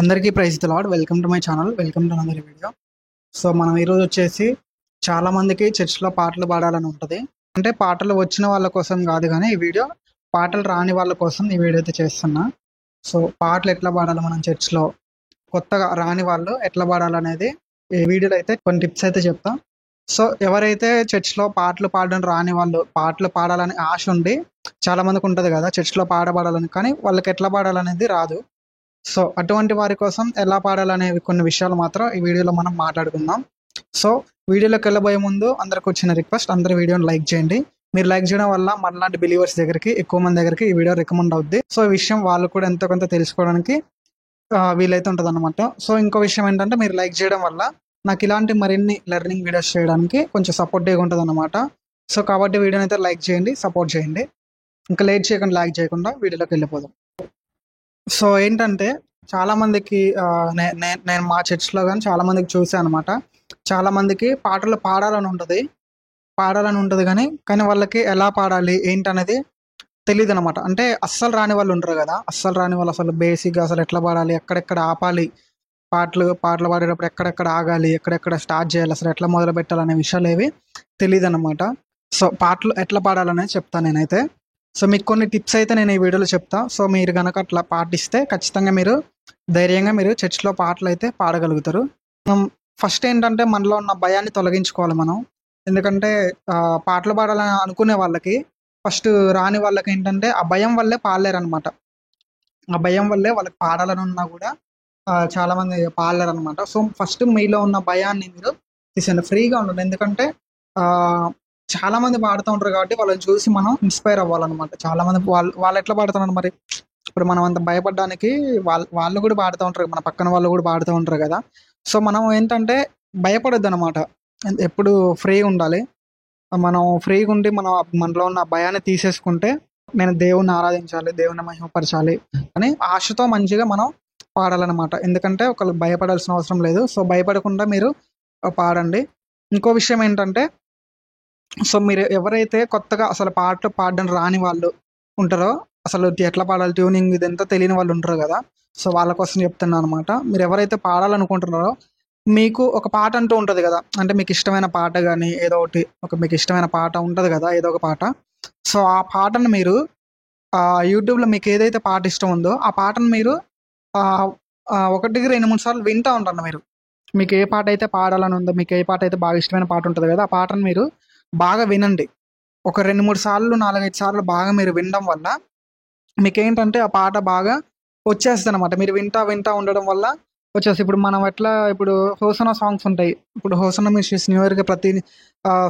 అందరికీ praise the Lord. Welcome to my channel. Welcome to another video. So మనం ఈరోజు వచ్చేసి చాలా మందికి చర్చ్‌లో పాటలు పాడాలని ఉంటది. అంటే పాటలు వచ్చిన వాళ్ళ కోసం కాదు గానీ ఈ వీడియో పాటలు రాని వాళ్ళ కోసం ఈ వీడియో అయితే చేస్తున్నా. సో పాటలు ఎట్లా పాడాలి మనం చర్చ్‌లో, కొత్తగా రాని వాళ్ళు ఎట్లా పాడాలనేది ఈ వీడియోలో అయితే కొన్ని టిప్స్ అయితే చెప్తా. సో ఎవరైతే చర్చ్‌లో పాటలు పాడడం రాని వాళ్ళు, పాటలు పాడాలని ఆశ ఉండి చాలా మందికి ఉంటది కదా చర్చ్‌లో పాడాలని, కానీ వాళ్ళకి ఎట్లా పాడాలనేది రాదు. సో అటువంటి వారి కోసం ఎలా పాడాలనేవి కొన్ని విషయాలు మాత్రం ఈ వీడియోలో మనం మాట్లాడుకుందాం. సో వీడియోలోకి వెళ్ళబోయే ముందు అందరికి వచ్చిన రిక్వెస్ట్, అందరి వీడియోని లైక్ చేయండి. మీరు లైక్ చేయడం వల్ల మనలాంటి బిలీవర్స్ దగ్గరికి, ఎక్కువ మంది దగ్గరికి ఈ వీడియో రికమెండ్ అవుద్ది. సో ఈ విషయం వాళ్ళు కూడా ఎంతో కొంత తెలుసుకోవడానికి వీలైతే ఉంటుంది అనమాట. సో ఇంకో విషయం ఏంటంటే, మీరు లైక్ చేయడం వల్ల నాకు ఇలాంటి మరిన్ని లెర్నింగ్ వీడియోస్ చేయడానికి కొంచెం సపోర్టివ్గా ఉంటుంది అనమాట. సో కాబట్టి వీడియోని అయితే లైక్ చేయండి, సపోర్ట్ చేయండి. ఇంకా లేట్ చేయకుండా, లైక్ చేయకుండా వీడియోలోకి వెళ్ళిపోదాం. సో ఏంటంటే చాలా మందికి నేను మా చర్చ్‌లో గానీ చాలా మందికి చూసాను అనమాట. చాలా మందికి పాటలు పాడాలని ఉంటది కానీ వాళ్ళకి ఎలా పాడాలి ఏంటనేది తెలీదనమాట. అంటే అస్సలు రాని వాళ్ళు ఉంటారు కదా! అస్సలు రాని వాళ్ళు అసలు బేసిక్‌గా అసలు ఎట్లా పాడాలి, ఎక్కడెక్కడ ఆపాలి, పాటలు పాడేటప్పుడు ఎక్కడెక్కడ ఆగాలి, ఎక్కడెక్కడ స్టార్ట్ చేయాలి, అసలు ఎట్లా మొదలుపెట్టాలనే విషయాలేవి తెలీదనమాట. సో పాటలు ఎట్లా పాడాలనేది చెప్తా నేనైతే. సో మీకు కొన్ని టిప్స్ అయితే నేను ఈ వీడియోలో చెప్తా. సో మీరు గనక అట్లా పాటిస్తే ఖచ్చితంగా మీరు ధైర్యంగా మీరు చర్చ్‌లో పాటలు అయితే పాడగలుగుతారు. మనం ఫస్ట్ ఏంటంటే మనలో ఉన్న భయాన్ని తొలగించుకోవాలి మనం. ఎందుకంటే పాటలు పాడాలని అనుకునే వాళ్ళకి, ఫస్ట్ రాని వాళ్ళకి ఏంటంటే ఆ భయం వల్లే పాడలేరనమాట. ఆ భయం వల్లే వాళ్ళకి పాడాలని ఉన్నా కూడా చాలా మంది పాడలేరనమాట. సో ఫస్ట్ మీలో ఉన్న భయాన్ని మీరు తీసేయండి, ఫ్రీగా ఉండండి. ఎందుకంటే చాలా మంది పాడుతూ ఉంటారు కాబట్టి వాళ్ళని చూసి మనం ఇన్స్పైర్ అవ్వాలన్నమాట. చాలా మంది వాళ్ళు ఎట్లా పాడుతున్నారు మరి, ఇప్పుడు మనం అంత భయపడడానికి వాళ్ళు కూడా పాడుతూ ఉంటారు, మన పక్కన వాళ్ళు కూడా పాడుతూ ఉంటారు కదా. సో మనం ఏంటంటే భయపడొద్దు అనమాట. ఎప్పుడు ఫ్రీగా ఉండాలి. మనం ఫ్రీగా ఉండి మనలో ఉన్న భయాన్ని తీసేసుకుంటే, నేను దేవుణ్ణి ఆరాధించాలి, దేవుణ్ణి మహిమపరచాలి అని ఆశతో మంచిగా మనం పాడాలన్నమాట. ఎందుకంటే ఒకళ్ళు భయపడాల్సిన అవసరం లేదు. సో భయపడకుండా మీరు పాడండి. ఇంకో విషయం ఏంటంటే, సో మీరు ఎవరైతే కొత్తగా అసలు పాటలు పాడడం రాని వాళ్ళు ఉంటారో, అసలు ఎట్లా పాడాలి, ట్యూనింగ్ ఇదంతా తెలియని వాళ్ళు ఉంటారు కదా. సో వాళ్ళ కోసం చెప్తున్నాను అనమాట. మీరు ఎవరైతే పాడాలనుకుంటున్నారో, మీకు ఒక పాట అంటూ ఉంటుంది కదా. అంటే మీకు ఇష్టమైన పాట కానీ ఏదో ఒకటి, మీకు ఇష్టమైన పాట ఉంటుంది కదా, ఏదో ఒక పాట. సో ఆ పాటను మీరు యూట్యూబ్లో మీకు ఏదైతే పాట ఇష్టం ఉందో ఆ పాటను మీరు 1, 2, 3 సార్లు వింటూ ఉంటారు మీరు. మీకు ఏ పాట అయితే పాడాలని ఉందో, మీకు ఏ పాట అయితే బాగా ఇష్టమైన పాట ఉంటుంది కదా, ఆ పాటను మీరు బాగా వినండి. ఒక 2, 3 సార్లు, 4, 5 సార్లు బాగా మీరు వినడం వల్ల మీకేంటంటే ఆ పాట బాగా వచ్చేస్తుందన్నమాట. మీరు వింటా ఉండడం వల్ల వచ్చేసి, ఇప్పుడు మనం ఇప్పుడు హోసనా సాంగ్స్ ఉంటాయి. ఇప్పుడు హోసనా మినిస్ట్రీస్ న్యూ ఇయర్‌కి ప్రతి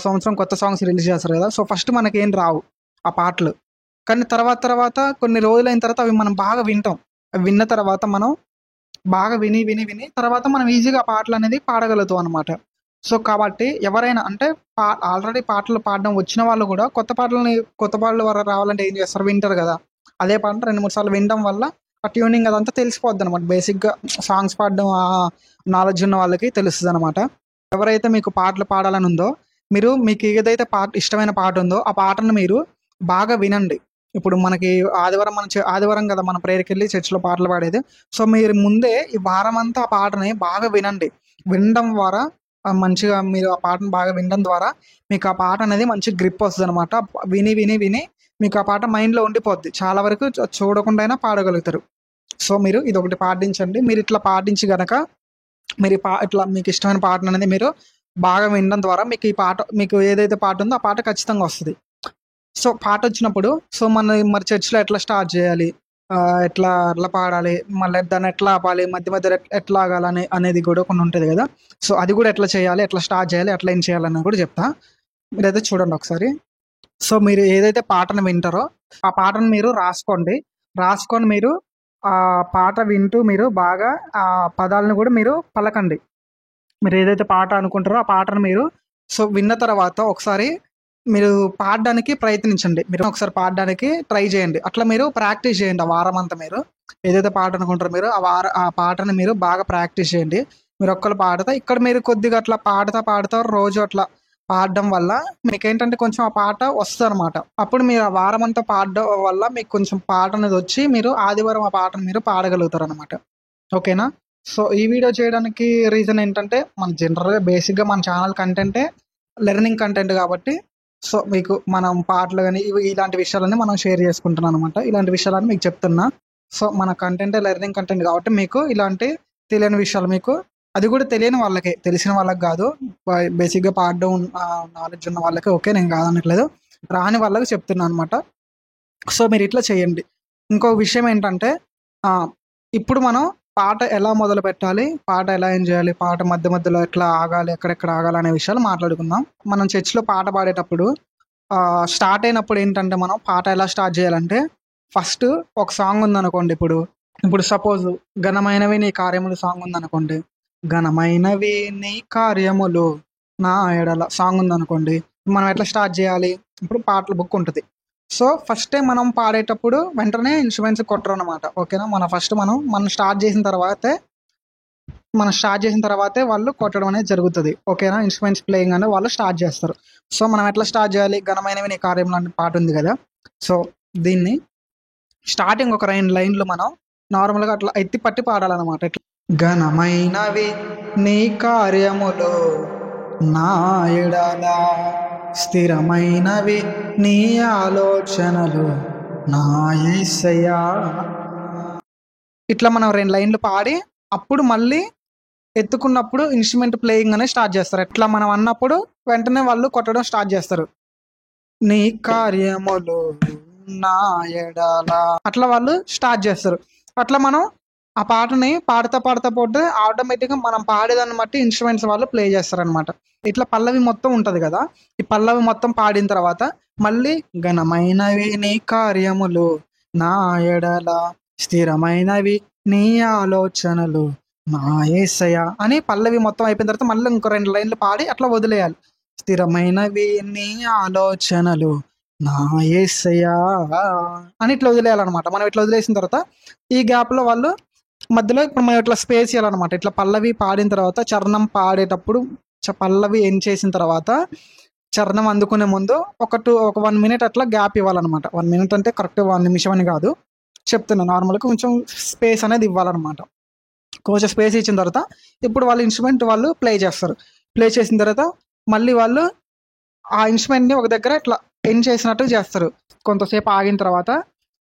సంవత్సరం కొత్త సాంగ్స్ రిలీజ్ చేస్తారు కదా. సో ఫస్ట్ మనకేం రావు ఆ పాటలు. కానీ తర్వాత కొన్ని రోజులైన తర్వాత అవి మనం బాగా వింటాం. అవి విన్న తర్వాత మనం బాగా విని తర్వాత మనం ఈజీగా ఆ పాటలు అనేది పాడగలుగుతాం అనమాట. సో కాబట్టి ఎవరైనా అంటే ఆల్రెడీ పాటలు పాడడం వచ్చిన వాళ్ళు కూడా కొత్త పాటలు రావాలంటే ఏం చేస్తారు, వింటారు కదా. అదే పాట 2, 3 సార్లు వినడం వల్ల ఆ ట్యూనింగ్ అదంతా తెలిసిపోద్ది అనమాట. బేసిక్గా సాంగ్స్ పాడడం నాలెడ్జ్ ఉన్న వాళ్ళకి తెలుస్తుంది అనమాట. ఎవరైతే మీకు పాటలు పాడాలని ఉందో, మీకు ఏదైతే ఇష్టమైన పాట ఉందో ఆ పాటను మీరు బాగా వినండి. ఇప్పుడు మనకి ఆదివారం కదా మనం ప్రేయర్కి వెళ్ళి చర్చ్‌లో పాటలు పాడేది. సో మీరు ముందే ఈ వారం అంతా ఆ పాటని బాగా వినండి. వినడం ద్వారా మంచిగా మీరు ఆ పాటను బాగా వినడం ద్వారా మీకు ఆ పాట అనేది మంచి గ్రిప్ వస్తుంది అనమాట. విని మీకు ఆ పాట మైండ్లో ఉండిపోద్ది. చాలా వరకు చూడకుండా అయినా పాడగలుగుతారు. సో మీరు ఇదొకటి పాటించండి. మీరు ఇట్లా పాటించి గనక మీరు ఇట్లా మీకు ఇష్టమైన పాటను అనేది మీరు బాగా వినడం ద్వారా మీకు ఏదైతే పాట ఉందో ఆ పాట ఖచ్చితంగా వస్తుంది. సో పాట వచ్చినప్పుడు మరి చర్చ్‌లో ఎట్లా స్టార్ట్ చేయాలి, ఎట్లా పాడాలి, మళ్ళీ దాన్ని ఎట్లా ఆపాలి, మధ్యలో ఎట్లా ఆగాలి అనేది కూడా కొన్ని ఉంటుంది కదా. సో అది కూడా ఎట్లా చేయాలి, ఎట్లా స్టార్ట్ చేయాలి, ఎట్లా ఏం చేయాలని కూడా చెప్తా. మీరైతే చూడండి ఒకసారి. సో మీరు ఏదైతే పాటను వింటారో ఆ పాటను మీరు రాసుకొని మీరు ఆ పాట వింటూ మీరు బాగా ఆ పదాలను కూడా మీరు పలకండి. మీరు ఏదైతే పాట అనుకుంటారో ఆ పాటను మీరు విన్న తర్వాత ఒకసారి మీరు పాడడానికి ప్రయత్నించండి. మీరు ఒకసారి పాడడానికి ట్రై చేయండి. అట్లా మీరు ప్రాక్టీస్ చేయండి. ఆ వారం అంతా మీరు ఏదైతే పాట అనుకుంటారో మీరు ఆ పాటను మీరు బాగా ప్రాక్టీస్ చేయండి. మీరు ఒక్కరు పాడతా ఇక్కడ మీరు కొద్దిగా అట్లా పాడుతా రోజు అట్లా పాడడం వల్ల మీకేంటంటే కొంచెం ఆ పాట వస్తుందన్నమాట. అప్పుడు మీరు ఆ వారం అంతా పాడడం వల్ల మీకు కొంచెం పాట అనేది వచ్చి మీరు ఆదివారం ఆ పాటను మీరు పాడగలుగుతారు అనమాట. ఓకేనా? సో ఈ వీడియో చేయడానికి రీజన్ ఏంటంటే మన జనరల్‌గా బేసిక్‌గా మన ఛానల్ కంటెంటే లెర్నింగ్ కంటెంట్ కాబట్టి సో మీకు మనం పాటలు గాని ఇలాంటి విషయాలన్నీ మనం షేర్ చేసుకుంటున్నాం అనమాట. ఇలాంటి విషయాలన్నీ మీకు చెప్తున్నా. సో మన కంటెంటే లెర్నింగ్ కంటెంట్ కాబట్టి మీకు ఇలాంటి తెలియని విషయాలు మీకు అది కూడా తెలియని వాళ్ళకే, తెలిసిన వాళ్ళకి కాదు. బేసిక్‌గా పాడడం నాలెడ్జ్ ఉన్న వాళ్ళకి ఓకే, నేను కాదనట్లేదు. రాని వాళ్ళకి చెప్తున్నా అనమాట. సో మీరు ఇట్లా చేయండి. ఇంకో విషయం ఏంటంటే ఇప్పుడు మనం పాట ఎలా మొదలుపెట్టాలి, పాట ఎలా ఎంజాయ్ చేయాలి, పాట మధ్య మధ్యలో ఎట్లా ఆగాలి, ఎక్కడెక్కడ ఆగాలి అనే విషయాలు మాట్లాడుకుందాం. మనం చర్చ్‌లో పాట పాడేటప్పుడు స్టార్ట్ అయినప్పుడు ఏంటంటే మనం పాట ఎలా స్టార్ట్ చేయాలంటే ఫస్ట్ ఒక సాంగ్ ఉందనుకోండి. ఇప్పుడు సపోజ్ 'ఘనమైనవి నీ కార్యములు' సాంగ్ ఉందనుకోండి. 'ఘనమైనవి నీ కార్యములు నా ఎడల' సాంగ్ ఉందనుకోండి. మనం ఎట్లా స్టార్ట్ చేయాలి? ఇప్పుడు పాటల బుక్ ఉంటుంది. సో ఫస్టే మనం పాడేటప్పుడు వెంటనే ఇన్స్ట్రుమెంట్స్ కొట్టరనమాట. ఓకేనా? మనం స్టార్ట్ చేసిన తర్వాతే వాళ్ళు కొట్టడం అనేది జరుగుతుంది. ఓకేనా? ఇన్స్ట్రుమెంట్స్ ప్లేయింగ్ అనేది వాళ్ళు స్టార్ట్ చేస్తారు. సో మనం ఎట్లా స్టార్ట్ చేయాలి? 'ఘనమైనవి నీ కార్యములు' అనే పాట ఉంది కదా. సో దీన్ని స్టార్టింగ్ ఒక 2 లైన్లు మనం నార్మల్గా అట్లా ఎత్తి పట్టి పాడాలన్నమాట. ఇట్లా ఘనమైనవి నీ కార్యములు నా ఎడల, స్థిరమైనవి నీ ఆలోచనలు నా యేసయ్యా. ఇట్లా మనం 2 లైన్లు పాడి అప్పుడు మళ్ళీ ఎత్తుకున్నప్పుడు ఇన్స్ట్రుమెంట్ ప్లేయింగ్ అనేది స్టార్ట్ చేస్తారు. ఎట్లా మనం అన్నప్పుడు వెంటనే వాళ్ళు కొట్టడం స్టార్ట్ చేస్తారు. నీ కార్యములు నా ఎడల అట్లా వాళ్ళు స్టార్ట్ చేస్తారు. అట్లా మనం ఆ పాటని పాడుతా పోతే ఆటోమేటిక్గా మనం పాడేదాన్ని బట్టి ఇన్స్ట్రుమెంట్స్ వాళ్ళు ప్లే చేస్తారనమాట. ఇట్లా పల్లవి మొత్తం ఉంటుంది కదా. ఈ పల్లవి మొత్తం పాడిన తర్వాత మళ్ళీ ఘనమైనవి నీ కార్యములు నా ఎడల, స్థిరమైనవి నీ ఆలోచనలు నా యేసయ్యా అని పల్లవి మొత్తం అయిపోయిన తర్వాత మళ్ళీ ఇంకో 2 లైన్లు పాడి అట్లా వదిలేయాలి. స్థిరమైనవి నీ ఆలోచనలు నా యేసయ్యా అని ఇట్లా వదిలేయాలన్నమాట. మనం ఇట్లా వదిలేసిన తర్వాత ఈ గ్యాప్లో వాళ్ళు మధ్యలో ఇప్పుడు మనం ఇట్లా స్పేస్ ఇవ్వాలన్నమాట. ఇట్లా పల్లవి పాడిన తర్వాత చరణం పాడేటప్పుడు పల్లవి ఎండ్ చేసిన తర్వాత చరణం అందుకునే ముందు ఒక 1 మినిట్ అట్లా గ్యాప్ ఇవ్వాలన్నమాట. 1 మినిట్ అంటే కరెక్ట్ 1 నిమిషం అని కాదు చెప్తున్నా, నార్మల్గా కొంచెం స్పేస్ అనేది ఇవ్వాలన్నమాట. కొంచెం స్పేస్ ఇచ్చిన తర్వాత ఇప్పుడు వాళ్ళ ఇన్స్ట్రుమెంట్ వాళ్ళు ప్లే చేస్తారు. ప్లే చేసిన తర్వాత మళ్ళీ వాళ్ళు ఆ ఇన్స్ట్రుమెంట్ని ఒక దగ్గర ఇట్లా ఎండ్ చేసినట్టు చేస్తారు. కొంతసేపు ఆగిన తర్వాత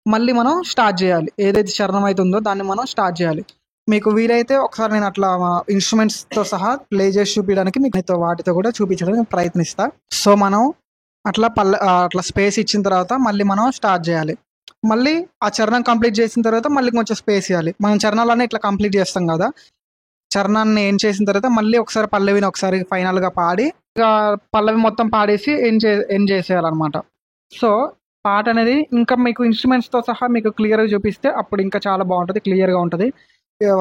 మళ్ళీ మనం స్టార్ట్ చేయాలి. ఏదైతే చరణం అవుతుందో దాన్ని మనం స్టార్ట్ చేయాలి. మీకు వీలైతే ఒకసారి నేను అట్లా ఇన్స్ట్రుమెంట్స్తో సహా ప్లే చేసి చూపించడానికి మీకు వాటితో కూడా చూపించడానికి ప్రయత్నిస్తా. సో మనం అట్లా స్పేస్ ఇచ్చిన తర్వాత మళ్ళీ మనం స్టార్ట్ చేయాలి. మళ్ళీ ఆ చరణం కంప్లీట్ చేసిన తర్వాత మళ్ళీ కొంచెం స్పేస్ ఇవ్వాలి. మనం చరణాలన్నీ ఇట్లా కంప్లీట్ చేస్తాం కదా. చరణాన్ని ఏం చేసిన తర్వాత మళ్ళీ ఒకసారి పల్లవిని ఒకసారి ఫైనల్గా పాడి ఇక పల్లవి మొత్తం పాడేసి ఎండ్ చేసేయాలన్నమాట. సో పాట అనేది ఇంకా మీకు ఇన్స్ట్రుమెంట్స్తో సహా మీకు క్లియర్గా చూపిస్తే అప్పుడు ఇంకా చాలా బాగుంటుంది, క్లియర్గా ఉంటుంది.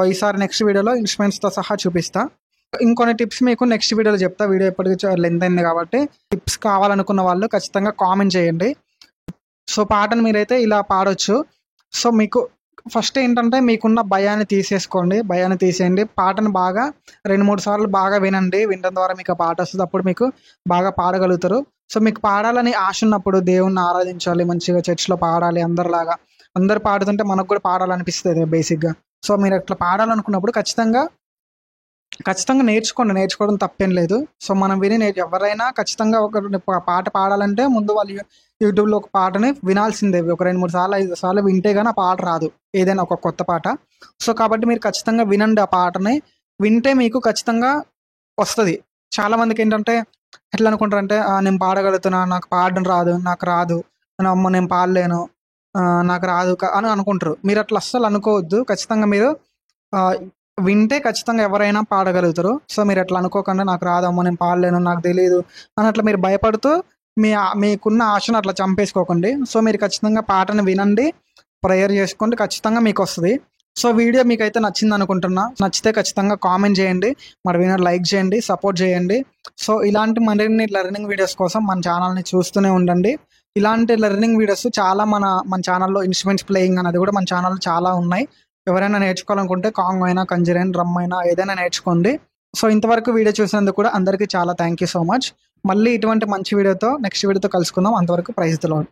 ఈసారి నెక్స్ట్ వీడియోలో ఇన్స్ట్రుమెంట్స్తో సహా చూపిస్తా. ఇంకొన్ని టిప్స్ మీకు నెక్స్ట్ వీడియోలో చెప్తా. వీడియో ఎప్పటికీ లెంత్ అయింది కాబట్టి టిప్స్ కావాలనుకున్న వాళ్ళు ఖచ్చితంగా కామెంట్ చేయండి. సో పాటను మీరైతే ఇలా పాడొచ్చు. సో మీకు ఫస్ట్ ఏంటంటే మీకున్న భయాన్ని తీసేయండి. పాటను బాగా 2-3 సార్లు బాగా వినండి. వినడం ద్వారా మీకు ఆ పాట వస్తుంది. అప్పుడు మీకు బాగా పాడగలుగుతారు. సో మీకు పాడాలని ఆశ ఉన్నప్పుడు దేవుణ్ణి ఆరాధించాలి, మంచిగా చర్చ్లో పాడాలి అందరిలాగా. అందరు పాడుతుంటే మనకు కూడా పాడాలనిపిస్తుంది బేసిక్గా. సో మీరు అట్లా పాడాలనుకున్నప్పుడు ఖచ్చితంగా నేర్చుకోవడం తప్పేం లేదు. సో మనం ఎవరైనా ఖచ్చితంగా ఒక పాట పాడాలంటే ముందు వాళ్ళు యూట్యూబ్లో ఒక పాటని వినాల్సిందే. ఒక 2-3 సార్లు 5 సార్లు వింటే కానీ ఆ పాట రాదు, ఏదైనా ఒక కొత్త పాట. సో కాబట్టి మీరు ఖచ్చితంగా వినండి. ఆ పాటని వింటే మీకు ఖచ్చితంగా వస్తుంది. చాలామందికి ఏంటంటే ఎట్లా అనుకుంటారంటే నేను పాడగలుగుతున్నా, నాకు పాడడం రాదు, అమ్మ నేను పాడలేను, నాకు రాదు అని అనుకుంటారు. మీరు అట్లా అస్సలు అనుకోవద్దు. ఖచ్చితంగా మీరు వింటే ఖచ్చితంగా ఎవరైనా పాడగలుగుతారు. సో మీరు అట్లా అనుకోకుండా నాకు రాదమ్మా, నేను పాడలేను, నాకు తెలియదు అని అట్లా మీరు భయపడుతూ మీకున్న ఆశను అట్లా చంపేసుకోకండి. సో మీరు ఖచ్చితంగా పాటను వినండి, ప్రేయర్ చేసుకోండి, ఖచ్చితంగా మీకు వస్తుంది. సో వీడియో మీకైతే నచ్చింది అనుకుంటున్నా. నచ్చితే ఖచ్చితంగా కామెంట్ చేయండి, మరి వీడియో లైక్ చేయండి, సపోర్ట్ చేయండి. సో ఇలాంటి మరిన్ని లెర్నింగ్ వీడియోస్ కోసం మన ఛానల్ని చూస్తూనే ఉండండి. ఇలాంటి లెర్నింగ్ వీడియోస్ చాలా మన ఛానల్లో ఇన్స్ట్రుమెంట్స్ ప్లేయింగ్ అనేది కూడా మన ఛానల్లో చాలా ఉన్నాయి. ఎవరైనా నేర్చుకోవాలనుకుంటే కాంగ్ అయినా, కంజరైన్, డ్రమ్ అయినా ఏదైనా నేర్చుకోండి. సో ఇంతవరకు వీడియో చూసినందుకు కూడా అందరికీ చాలా థ్యాంక్ యూ సో మచ్. మళ్ళీ ఇటువంటి మంచి వీడియోతో నెక్స్ట్ వీడియోతో కలుసుకుందాం. అంతవరకు ప్రైజ్ ది లార్డ్.